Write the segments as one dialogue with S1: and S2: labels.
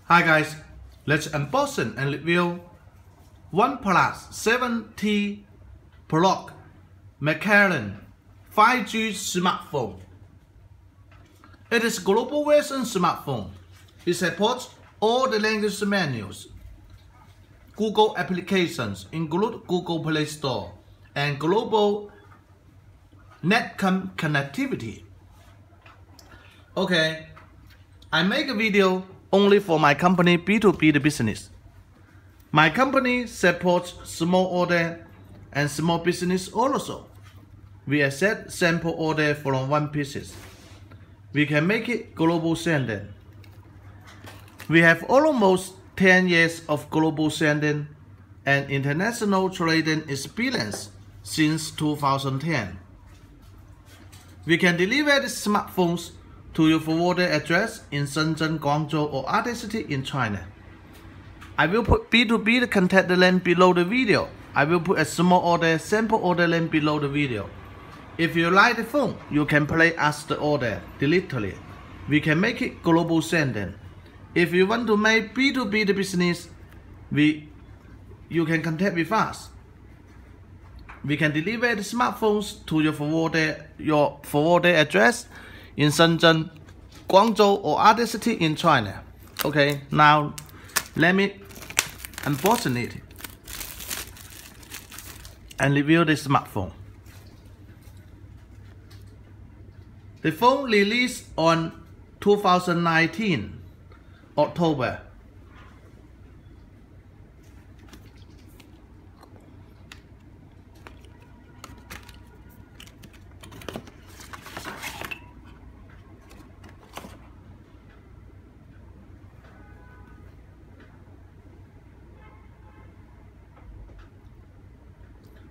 S1: Hi guys, let's unboxing and review OnePlus 7T Pro Mclaren 5G smartphone. It is a global version smartphone. It supports all the language menus. Google applications include Google Play Store and global net connectivity. Okay, I make a video only for my company B2B business. My company supports small order and small business also. We accept sample order from 1 pieces. We can make it global sending. We have almost 10 years of global sending and international trading experience since 2010. We can deliver the smartphones to your forwarder address in Shenzhen, Guangzhou or other city in China. I will put B2B contact link below the video. I will put a small order sample order link below the video. If you like the phone, you can place as the order directly. We can make it global sending. If you want to make B2B business, you can contact with us. We can deliver the smartphones to your forwarder address in Shenzhen, Guangzhou or other city in China. Okay, now let me unbox it and review the smartphone. The phone released on 2019 October.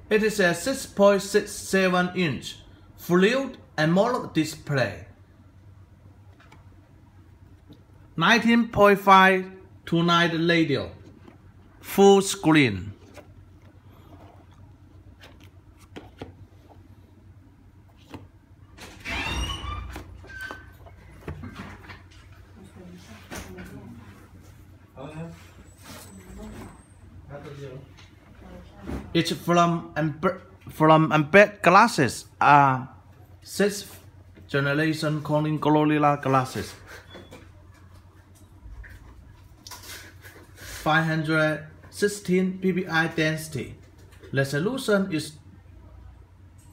S1: It is a 6.67-inch Fluid AMOLED display, 19.5 to 9 radio, full screen. It's from embed glasses are 6th generation Corning Gorilla glasses. 516 ppi density. Resolution is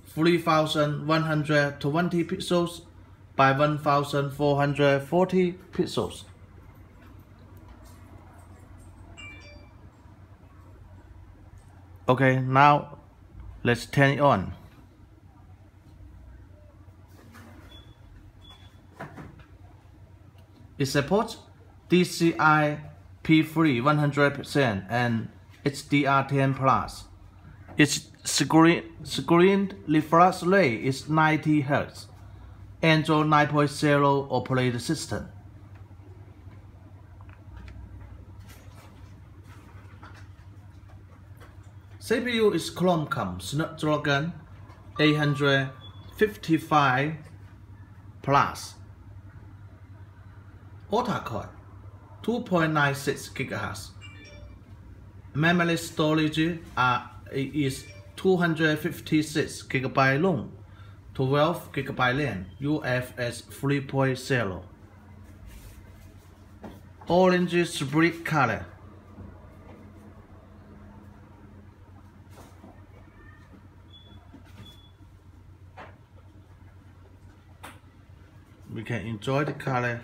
S1: 3120 pixels by 1440 pixels. Okay, now let's turn it on. It supports DCI P3 100% and HDR10 Plus. Its screen refresh rate is 90 Hz. Android 9.0 operating system. CPU is Qualcomm Snapdragon 855 Plus. Octa-core 2.96 GHz. Memory storage is 256 GB long, 12 GB RAM, UFS 3.0. Orange split color. We can enjoy the color.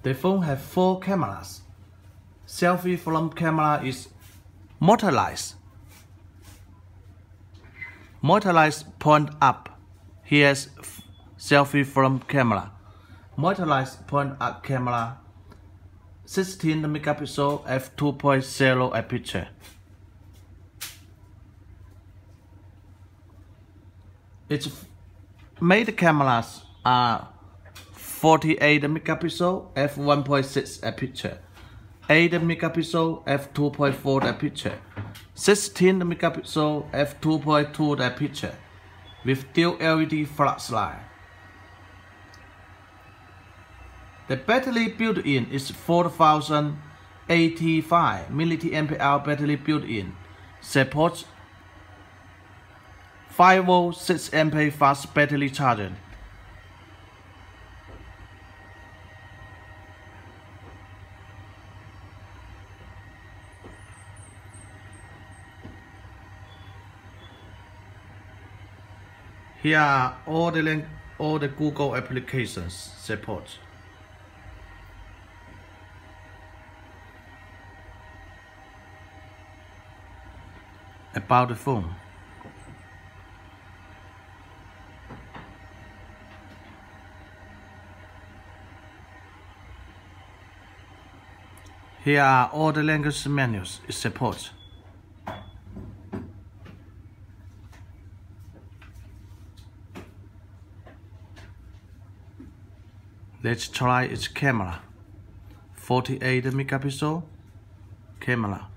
S1: The phone has 4 cameras. Selfie from camera is motorized. Motorized point up. Here's selfie from camera. Motorized point up camera. 16 megapixel f2.0 aperture. Its main cameras are 48 megapixel f1.6 aperture, 8 megapixel f2.4 aperture, 16 megapixel f2.2 depth picture with dual LED flashlight. The battery built-in is 4085 mAh battery built-in. Supports 5V 6A fast battery charging. Here are all the Google applications support. About the phone. Here are all the language menus it supports. Let's try its camera. 48 megapixel camera.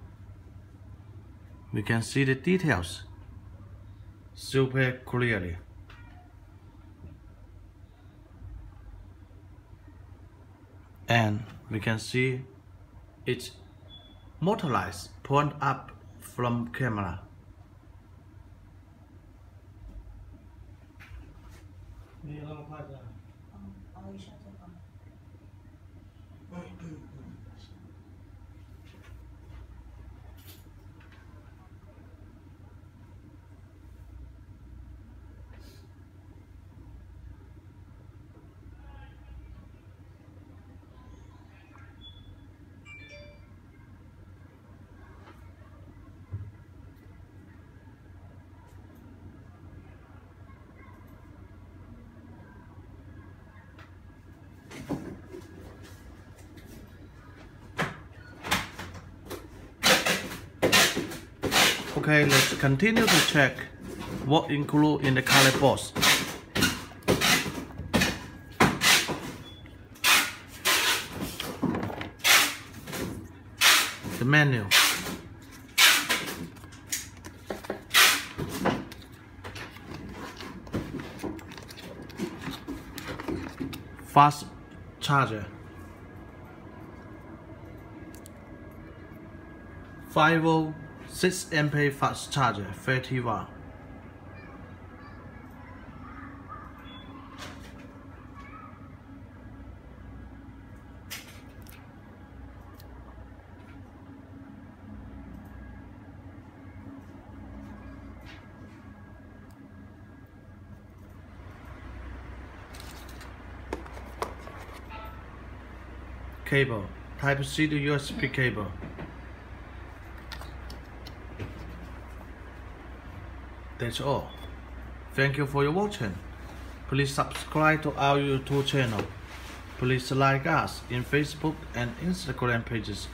S1: We can see the details super clearly. And we can see its motorized point up from camera. Okay, let's continue to check what included in the color box. The menu. Fast charger. 5V 6A fast charger, 30W. Cable, Type-C to USB cable. That's all. Thank you for your watching. Please subscribe to our YouTube channel. Please like us in Facebook and Instagram pages.